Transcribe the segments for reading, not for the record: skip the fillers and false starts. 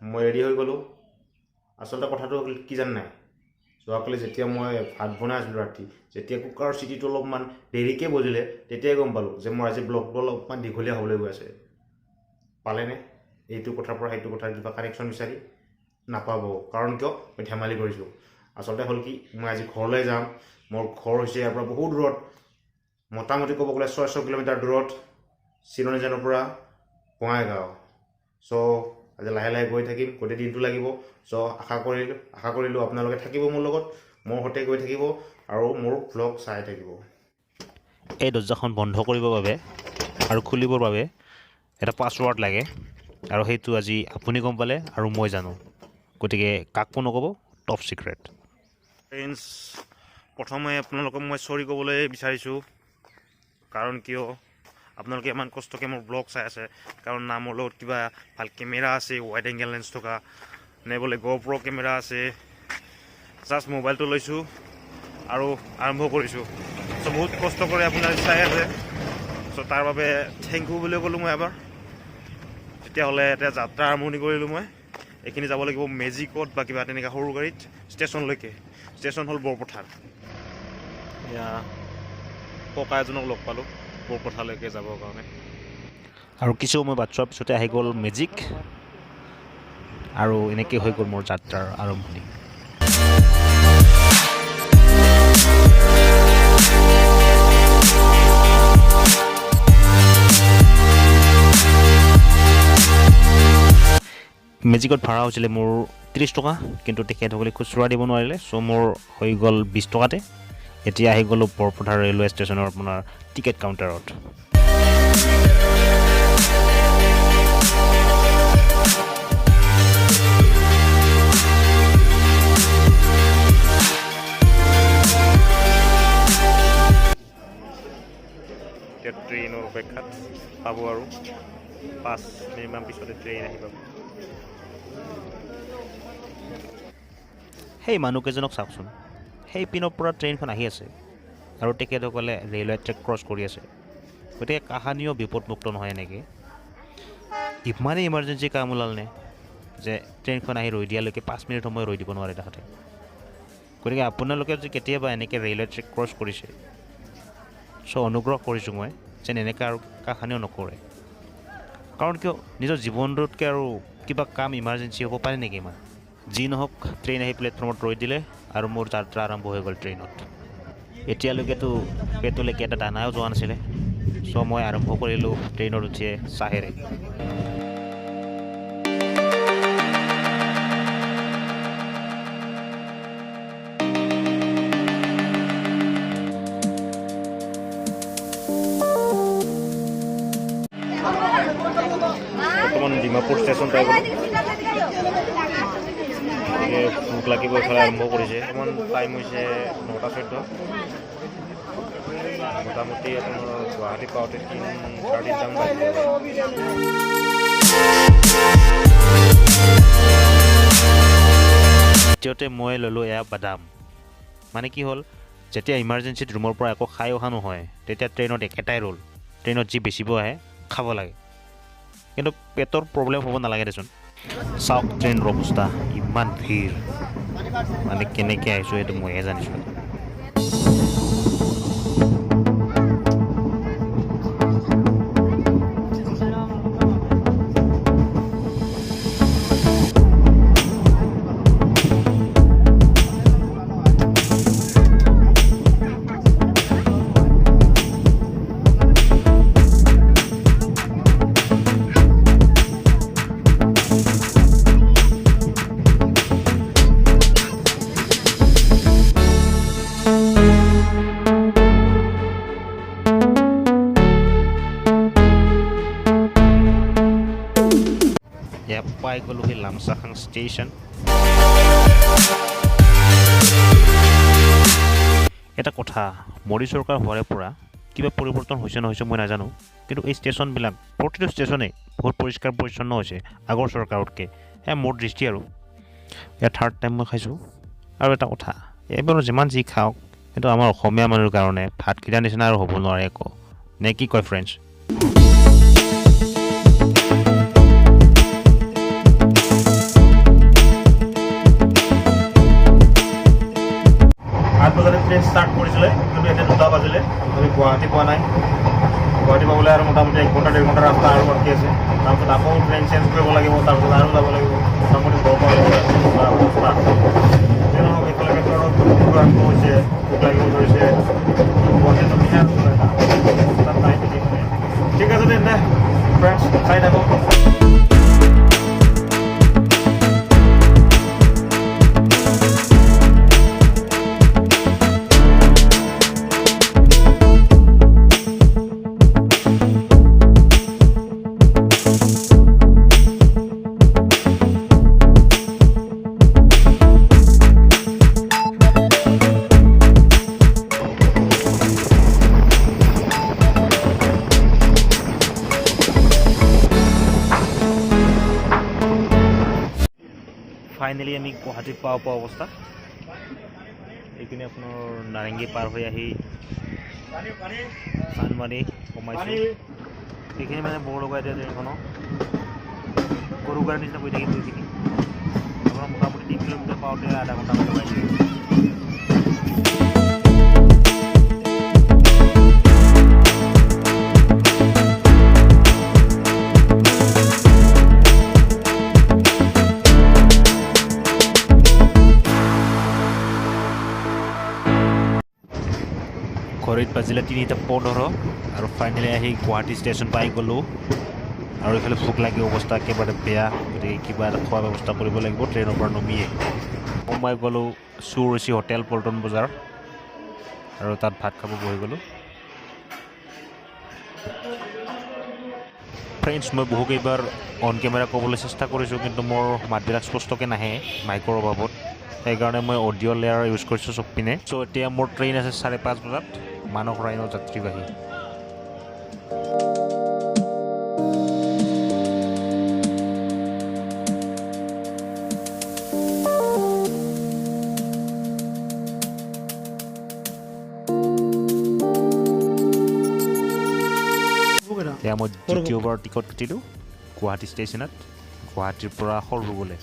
মই ৰেডি হৈ গ'লোঁ আচলতে কথাটো কি জান নাই যোৱাকালি যেতিয়া মই ভাত বনাই আছিলোঁ ৰাতি যেতিয়া কুকাৰৰ চিটিটো অলপমান দেৰিকৈ বজিলে তেতিয়াই গম পালোঁ যে মোৰ আজি ব্লগটো অলপমান দীঘলীয়া হ'বলৈ গৈ আছে পালেনে এইটো কথাৰ পৰা সেইটো কথাৰ কিবা কানেকশ্যন বিচাৰি নাপাব কাৰণ কিয় মই ধেমালি কৰিছোঁ আচলতে হ'ল কি মই আজি ঘৰলৈ যাম মোৰ ঘৰ হৈছে ইয়াৰ পৰা বহুত দূৰত মোটামুটি ক'ব গ'লে 600 কিলোমিটাৰ দূৰত চিলনীজানৰ পৰা বঙাইগাঁও চ' আজি লাহে লাহে গৈ থাকিম গোটেই দিনটো লাগিব চ' আশা কৰিলোঁ আপোনালোকে থাকিব মোৰ লগত মোৰ সৈতে গৈ থাকিব আৰু মোৰ ভ্লগ চাই থাকিব এই দৰ্জাখন বন্ধ কৰিবৰ বাবে আৰু খুলিবৰ বাবে এটা পাছৱৰ্ড লাগে আৰু সেইটো আজি আপুনি গম পালে আৰু মই জানো গতিকে কাকো নক'ব টপ চিক্ৰেট ফ্ৰেণ্ডছ প্ৰথমে আপোনালোকক মই চৰি ক'বলৈ বিচাৰিছোঁ কাৰণ কিয় আপোনালোকে ইমান কষ্টকৈ মোৰ ব্লগ চাই আছে কাৰণ না মোৰ লগত কিবা ভাল কেমেৰা আছে ৱাইড এংগেল লেন্স থকা নে বোলে GoPro কেমেৰা আছে জাষ্ট মোবাইলটো লৈছোঁ আৰু আৰম্ভ কৰিছোঁ চ' বহুত কষ্ট কৰি আপোনালোকে চাই আছে চ' তাৰ বাবে থেংক ইউ বুলি ক'লোঁ মই এবাৰ তেতিয়াহ'লে এতিয়া যাত্ৰা আৰম্ভণি কৰিলোঁ মই এইখিনি যাব লাগিব মেজিকত বা কিবা তেনেকুৱা সৰু গাড়ীত ষ্টেচনলৈকে ষ্টেচন হ'ল বৰপথাৰ এয়া ককা এজনক লগ পালোঁ বৰপথাৰলৈকে যাবৰ কাৰণে আৰু কিছু সময় বাট চোৱাৰ পিছতে আহি গ'ল মেজিক আৰু এনেকৈ হৈ গ'ল মোৰ যাত্ৰাৰ আৰম্ভণি মেজিকত ভাড়া হৈছিলে মোৰ 30 টকা কিন্তু তেখেতসকলে খুচুৰা দিব নোৱাৰিলে চ' মোৰ হৈ গ'ল 20 টকাতে এতিয়া আহি গ'লোঁ বৰপথাৰ ৰেলৱে ষ্টেচনৰ আপোনাৰ টিকেট কাউণ্টাৰত এতিয়া ট্ৰেইনৰ অপেক্ষাত পাব আৰু 5 মিনিটমান পিছতে ট্ৰেইন আহি পাব সেই মানুহকেইজনক চাওকচোন সেই পিনৰ পৰা ট্ৰেইনখন আহি আছে আৰু তেখেতসকলে ৰেলৱে ট্ৰেক ক্ৰছ কৰি আছে গতিকে কাহানিও বিপদমুক্ত নহয় এনেকৈ ইমানেই ইমাৰ্জেঞ্চি কাম ওলালনে যে ট্ৰেইনখন আহি ৰৈ দিয়ালৈকে 5 মিনিট সময় ৰৈ দিব নোৱাৰে তাহাঁতে গতিকে আপোনালোকে যদি কেতিয়াবা এনেকৈ ৰেলৱে ট্ৰেক ক্ৰছ কৰিছে চ' অনুগ্ৰহ কৰিছোঁ মই যেন এনেকৈ আৰু কাহানিও নকৰে কাৰণ কিয় নিজৰ জীৱনটোতকৈ আৰু কিবা কাম ইমাৰ্জেঞ্চি হ'ব পাৰে নেকি ইমান যি নহওক ট্ৰেইন আহি প্লেটফৰ্মত ৰৈ দিলে আৰু মোৰ যাত্ৰা আৰম্ভ হৈ গ'ল ট্ৰেইনত এতিয়ালৈকেতো পেটলৈকে এটা দানাও যোৱা নাছিলে চ' মই আৰম্ভ কৰিলোঁ ট্ৰেইনত উঠিয়ে চাহেৰে বৰ্তমান ডিমাপুৰ ষ্টেচন পাই গ'লোঁ ভোক লাগিব এইফালে আৰম্ভ কৰিছে অকণমান টাইম হৈছে 9:14 মোটামুটি আপোনাৰ গুৱাহাটী পাওঁতে 3:30 মান বাজিব দ্বিতীয়তে মই ল'লোঁ এয়া বাদাম মানে কি হ'ল যেতিয়া ইমাৰ্জেঞ্চিত ৰুমৰ পৰা একো খাই অহা নহয় তেতিয়া ট্ৰেইনত একেটাই ৰোল ট্ৰেইনত যি বেচিব আহে খাব লাগে কিন্তু পেটৰ প্ৰব্লেম হ'ব নালাগে দেচোন চাওক ট্ৰেইনৰ অৱস্থা ইমান ভিৰ মানে কেনেকৈ আহিছোঁ সেইটো মইহে জানিছোঁ পাই গ'লোঁ সেই লামচাখাং ষ্টেচন এটা কথা মোদী চৰকাৰ হোৱাৰে পৰা কিবা পৰিৱৰ্তন হৈছে নহৈছে মই নাজানো কিন্তু এই ষ্টেচনবিলাক প্ৰতিটো ষ্টেচনেই বহুত পৰিষ্কাৰ পৰিচ্ছন্ন হৈছে আগৰ চৰকাৰতকৈ এয়া মোৰ দৃষ্টি আৰু এয়া থাৰ্ড টাইম মই খাইছোঁ আৰু এটা কথা এইবাৰ যিমান যি খাওক কিন্তু আমাৰ অসমীয়া মানুহৰ কাৰণে ভাতকেইটা নিচিনা আৰু হ'ব নোৱাৰে একো নে কি কয় ফ্ৰেণ্ডছ ষ্টাৰ্ট কৰিছিলে কিন্তু এতিয়া 2টা বাজিলে আমি গুৱাহাটী পোৱা নাই গুৱাহাটী পাবলৈ আৰু মোটামুটি 1 ঘণ্টা 1.5 ঘণ্টা ৰাস্তা আৰু বাকী আছে তাৰপিছত আকৌ ট্ৰেইন চেঞ্জ কৰিব লাগিব তাৰপিছত আৰু যাব লাগিব মোটামুটি ঘৰৰ পৰা অৱস্থা নহওক একেলগেতো আৰু ফুৰিব আৰম্ভ হৈছে ভোক লাগিব ধৰিছে গুৱাহাটীত ঠিক আছে তেন্তে ফ্ৰেণ্ডছ চাই থাকক ফাইনেলি আমি গুৱাহাটীত পোৱা অৱস্থা এইপিনে আপোনাৰ নাৰেংগী পাৰ হৈ আহি চানমাৰি সোমাইছোঁ এইখিনি মানে বৰ লগাই দিয়া ট্ৰেইনখনক গৰু গাড়ীৰ নিচিনা কৰি থাকিব এইখিনি আপোনাৰ মোটামুটি 3 কিলোমিটাৰ পাওঁতে আধা ঘণ্টামান লগাই দিয়ে ঘড়ীত বাজিলে 3:15 আৰু ফাইনেলি আহি গুৱাহাটী ষ্টেচন পাই গ'লোঁ আৰু এইফালে ভোক লাগি অৱস্থা একেবাৰে বেয়া গতিকে কিবা এটা খোৱা ব্যৱস্থা কৰিব লাগিব ট্ৰেইনৰ পৰা নমিয়ে সোমাই গ'লোঁ চুৰুচি হোটেল পল্টন বজাৰ আৰু তাত ভাত খাব বহি গ'লোঁ ফ্ৰেণ্ডছ মই বহুকেইবাৰ অন কেমেৰা ক'বলৈ চেষ্টা কৰিছোঁ কিন্তু মোৰ মাতবিলাক স্পষ্টকৈ নাহে মাইকৰ অভাৱত সেইকাৰণে মই অডিঅ' লেয়াৰ ইউজ কৰিছোঁ চব পিনে চ' এতিয়া মোৰ ট্ৰেইন আছে 5:30 বজাত মানস ৰাইনৰ যাত্ৰীবাহী এতিয়া মই দ্বিতীয়বাৰ টিকট কাটিলোঁ গুৱাহাটী ষ্টেচনত গুৱাহাটীৰ পৰা সৰুগোলে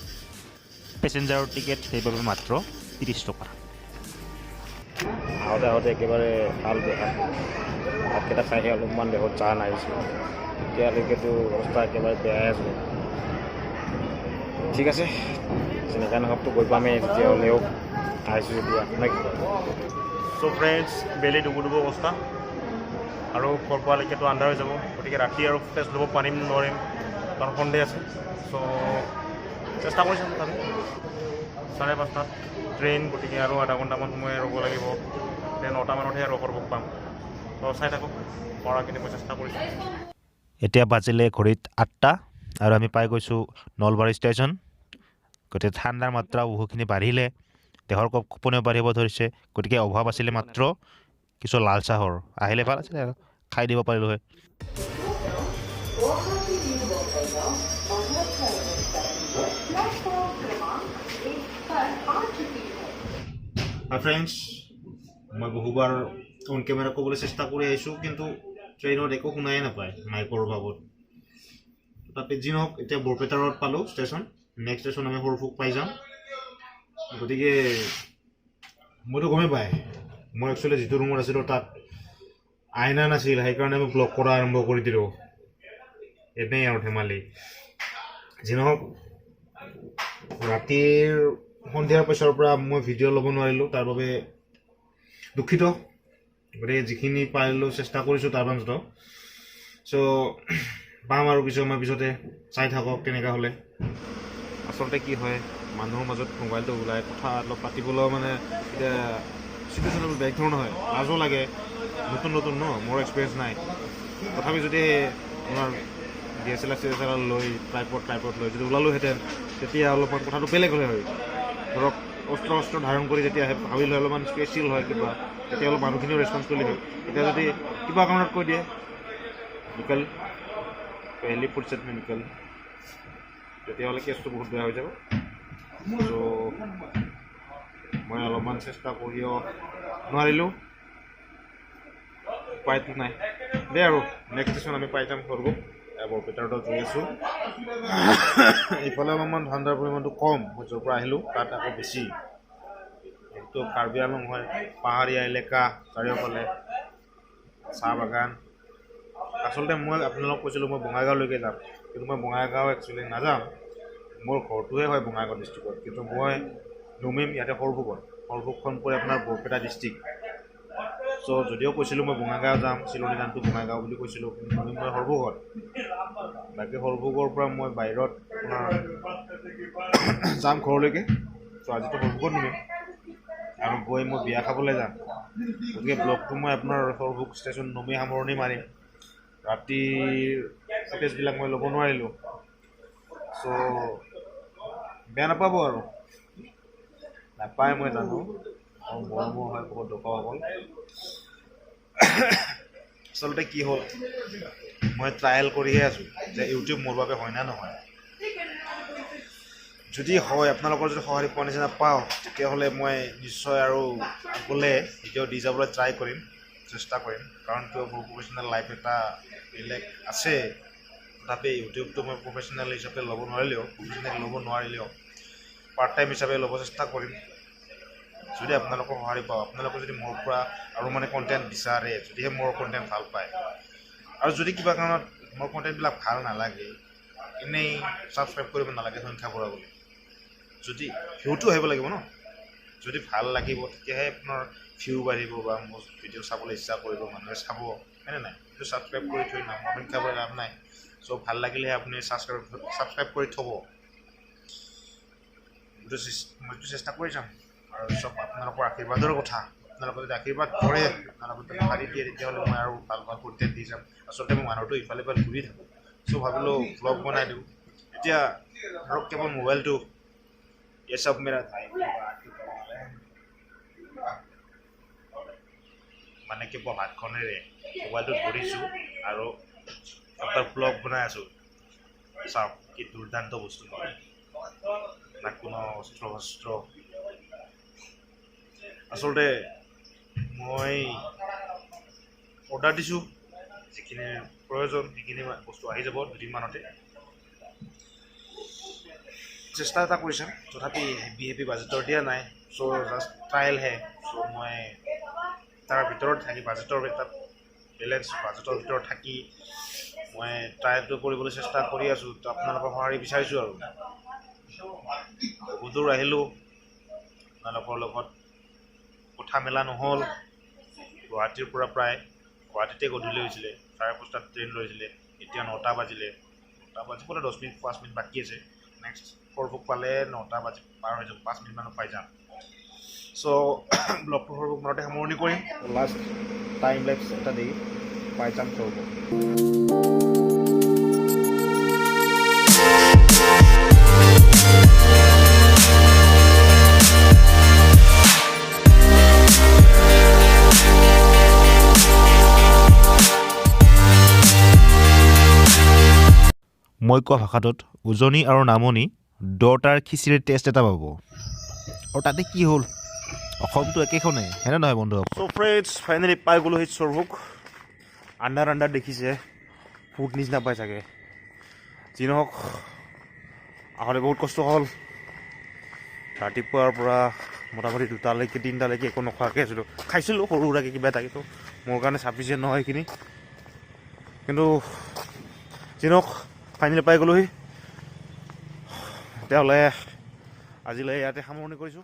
পেচেঞ্জাৰৰ টিকেট সেইবাবে মাত্ৰ 30 টকা আহোঁতে একেবাৰে ভাল বেয়া ভাতকেইটা খাইহে অলপমান দেহত জান আহিছিল এতিয়ালৈকেতো অৱস্থা একেবাৰে বেয়াই আছিলে ঠিক আছে যেনেকৈ নহওকতো গৈ পামেই তেতিয়াহ'লেও আহিছোঁ যেতিয়া চ' ফ্ৰেণ্ডছ বেলি ডুবু অৱস্থা আৰু ঘৰ পোৱালৈকেতো আন্ধাৰ হৈ যাব গতিকে ৰাতি আৰু ফ্ৰেছ ল'ব পাৰিম নোৱাৰিম কাৰণ সন্দেহ আছে চ' চেষ্টা কৰিছোঁ আমি 5:30 ট্ৰেইন গতিকে আৰু আধা ঘণ্টামান সময় ৰ'ব লাগিব 9টা মানতহে আৰু ৰ'ব পাম ত' চাই থাকক পৰাখিনি মই চেষ্টা কৰিছোঁ এতিয়া বাজিলে ঘড়ীত 8টা আৰু আমি পাই গৈছোঁ নলবাৰী ষ্টেচন গতিকে ঠাণ্ডাৰ মাত্ৰা বহুখিনি বাঢ়িলে দেহৰ কঁপনিও বাঢ়িব ধৰিছে গতিকে অভাৱ আছিলে মাত্ৰ কিছু লাল চাহৰ আহিলে ভাল আছিলে আৰু খাই দিব পাৰিলোঁ হয় ফ্ৰেণ্ডছ মই বহুবাৰ অন কেমেৰা ক'বলৈ চেষ্টা কৰি আহিছোঁ কিন্তু ট্ৰেইনত একো শুনাই নাপায় মাইকৰ অভাৱত তাতে যি নহওক এতিয়া বৰপেটাৰত পালোঁ ষ্টেচন নেক্সট ষ্টেচন আমি সৰুফুক পাই যাম গতিকে মইতো গমেই পায় মই একচুৱেলি যিটো ৰুমত আছিলোঁ তাত আইনা নাছিল সেইকাৰণে মই ব্লগ কৰা আৰম্ভ কৰি দিলোঁ এনেই আৰু ধেমালি যি নহওক ৰাতিৰ সন্ধিয়াৰ পিছৰ পৰা মই ভিডিঅ' ল'ব নোৱাৰিলোঁ তাৰ বাবে দুখিত গতিকে যিখিনি পাৰিলোঁ চেষ্টা কৰিছোঁ তাৰ মাজত চ' পাম আৰু কিছু সময় পিছতে চাই থাকক তেনেকুৱা হ'লে আচলতে কি হয় মানুহৰ মাজত মোবাইলটো ওলাই কথা অলপ পাতিবলৈও মানে এতিয়া চিটুৱেশ্যন বেলেগ ধৰণৰ হয় লাজো লাগে নতুন ন মোৰ এক্সপিৰিয়েঞ্চ নাই তথাপি যদি আপোনাৰ DSLR লৈ ট্ৰাইপড লৈ যদি ওলালোহেঁতেন তেতিয়া অলপমান কথাটো বেলেগ হ'লে হয় ধৰক অস্ত্ৰ ধাৰণ কৰি যেতিয়া ভাবিলোঁ অলপমান স্পেচিয়েল হয় কিবা তেতিয়া অলপ মানুহখিনিও ৰেচপঞ্চ কৰিলে হয় এতিয়া যদি কিবা কাৰণত কৈ দিয়ে নিকল পেহলি ফুৰচত মে নিকল তেতিয়াহ'লে কেছটো বহুত বেয়া হৈ যাব চ' মই অলপমান চেষ্টা কৰিও নোৱাৰিলোঁ উপায়টো নাই দে আৰু নেক্সট ষ্টেচন আমি পাই যাম সৰুব বৰপেটাৰত গৈ আছোঁ এইফালে অলপমান ঠাণ্ডাৰ পৰিমাণটো কম মই য'ৰ পৰা আহিলোঁ তাত আকৌ বেছি ব্লগটো কাৰ্বিআংলং হয়, পাহাৰীয়া এলেকা, চাৰিওফালে চাহ বাগান। আচলতে মই আপোনালোকক কৈছিলোঁ মই বঙাইগাঁওলৈকে যাম, কিন্তু মই বঙাইগাঁও একচুৱেলি নাযাম। মোৰ ঘৰটোৱে হয় বঙাইগাঁও ডিষ্ট্ৰিক্টত, কিন্তু মই নুমিম ইয়াতে সৰভোগখন পৰে আপোনাৰ বৰপেটা ডিষ্ট্ৰিক্ট। চ' যদিও কৈছিলোঁ মই বঙাইগাঁও যাম, চিলনী নামটো বঙাইগাঁও বুলি কৈছিলোঁ, কিন্তু নুমিম মই সৰভোগত। বাকী সৰভোগৰ পৰা মই বাহিৰত আপোনাৰ যাম ঘৰলৈকে। চ' আজিতো সৰভোগত নুমিম আৰু গৈ মই বিয়া খাবলৈ যাম। গতিকে ব্লগটো মই আপোনাৰ সৰভোগ ষ্টেচন নুমি সামৰণি মাৰিম। ৰাতিৰ ফুটেজবিলাক মই ল'ব নোৱাৰিলোঁ, চ' বেয়া নাপাব আৰু। নাপায় মই জানো, আৰু মৰমৰ হয় বহুত দৰ্শকসকল। আচলতে কি হ'ল, মই ট্ৰায়েল কৰিহে আছোঁ যে ইউটিউব মোৰ বাবে হয় না নহয়। যদি হয়, আপোনালোকৰ যদি সঁহাৰি পোৱা নিচিনা পাওঁ, তেতিয়াহ'লে মই নিশ্চয় আৰু আগলৈ ভিডিঅ' দি যাবলৈ ট্ৰাই কৰিম, চেষ্টা কৰিম। কাৰণ কিয় মোৰ প্ৰফেশ্যনেল লাইফ এটা বেলেগ আছে। তথাপি ইউটিউবটো মই প্ৰফেশ্যনেল হিচাপে ল'ব নোৱাৰিলেও পাৰ্ট টাইম হিচাপে ল'ব চেষ্টা কৰিম। যদি আপোনালোকৰ সঁহাৰি পাওঁ, আপোনালোকে যদি মোৰ পৰা আৰু মানে কণ্টেণ্ট বিচাৰে, যদিহে মোৰ কণ্টেণ্ট ভাল পায়, আৰু যদি কিবা কাৰণত মোৰ কণ্টেণ্টবিলাক ভাল নালাগে, এনেই ছাবস্ক্ৰাইব কৰিব নালাগে সংখ্যা বঢ়াবলৈ। যদি ভিউটো আহিব লাগিব ন, যদি ভাল লাগিব তেতিয়াহে আপোনাৰ ভিউ বাঢ়িব বা মোৰ ভিডিঅ' চাবলৈ ইচ্ছা কৰিব, মানুহে চাব, হয়নে নাই? সেইটো ছাবস্ক্ৰাইব কৰি থৈ নাম সংখ্যা বঢ়াই লাভ নাই। চ' ভাল লাগিলেহে আপুনি ছাবস্ক্ৰাইব কৰি থ'ব। মইতো চেষ্টা কৰি যাম, আৰু চব আপোনালোকৰ আশীৰ্বাদৰ কথা। আপোনালোকে যদি আশীৰ্বাদ কৰে, আপোনালোকে যদি সাৰি দিয়ে, তেতিয়াহ'লে মই আৰু ভাল কণ্টেণ্ট দি যাম। আচলতে মই মানুহটো ইফালে ইফালে ঘূৰি থাকোঁ, চ' ভাবিলোঁ ব্লগ বনাই দিওঁ। এতিয়া ধৰক কেৱল মোবাইলটো ये सब मेरा মানে কেৱল হাতখনেৰে মোবাইলটো ধৰিছোঁ আৰু এটা ব্লগ বনাই আছোঁ। চাওক কি দুৰ্দান্ত বস্তু নহয়, না কোনো অস্ত্ৰ শস্ত্ৰ। আচলতে মই অৰ্ডাৰ দিছোঁ, যিখিনি প্ৰয়োজন সেইখিনি বস্তু আহি যাব দুদিনমানতে। চেষ্টা এটা কৰিছে, তথাপি হেভি বাজেটৰ দিয়া নাই। চ' জাষ্ট ট্ৰায়েলহে। চ' মই তাৰ ভিতৰত থাকি বাজেটৰ এটা বেলেঞ্চ বাজেটৰ ভিতৰত থাকি মই ট্ৰায়েলটো কৰিবলৈ চেষ্টা কৰি আছোঁ। তো আপোনালোকৰ সঁহাৰি বিচাৰিছোঁ আৰু। বহু দূৰ আহিলোঁ, আপোনালোকৰ লগত কথা মেলা নহ'ল। গুৱাহাটীৰ পৰা প্ৰায় গুৱাহাটীতে গধূলি হৈছিলে, 5:30 ট্ৰেইন লৈছিলে, এতিয়া 9টা বাজিলে। 9টা বাজিবলৈ 5 মিনিট বাকী আছে। নেক্সট সৰভোগ পালে 9টা বাজি পাৰ হৈ যাব, 5 মিনিটমানত পাই যাম। চ' ব্লগটো সৰভোগ মানতে সামৰণি কৰিম। লাষ্ট টাইম লেপছ এটা দি পাই যাম সৰভোগ। মই কোৱা ভাষাটোত উজনি আৰু নামনি দুয়োটাৰ খিচিৰিৰ টেষ্ট এটা পাব। আৰু তাতে কি হ'ল, অসমটো একেখনেই, হয়নে নহয় বন্ধু? চ' ফ্ৰেণ্ডছ, ফাইনেলি পাই গ'লোঁ সেই সৰভোগ। আণ্ডাৰ দেখিছে, ফুড নিচিনা পাই চাগে। যি নহওক, আহোঁতে বহুত কষ্ট হ'ল। ৰাতিপুৱাৰ পৰা মোটামুটি 2টালৈকে 3টালৈকে একো নোখোৱাকৈ আছিলোঁ। খাইছিলোঁ সৰু সুৰাকৈ কিবা এটা, কিন্তু মোৰ কাৰণে চাফিচিয়েণ্ট নহয় সেইখিনি। কিন্তু যি নহওক, ফাইনেলি পাই গ'লোহি। তেতিয়াহ'লে আজিলৈ ইয়াতে সামৰণি কৰিছোঁ।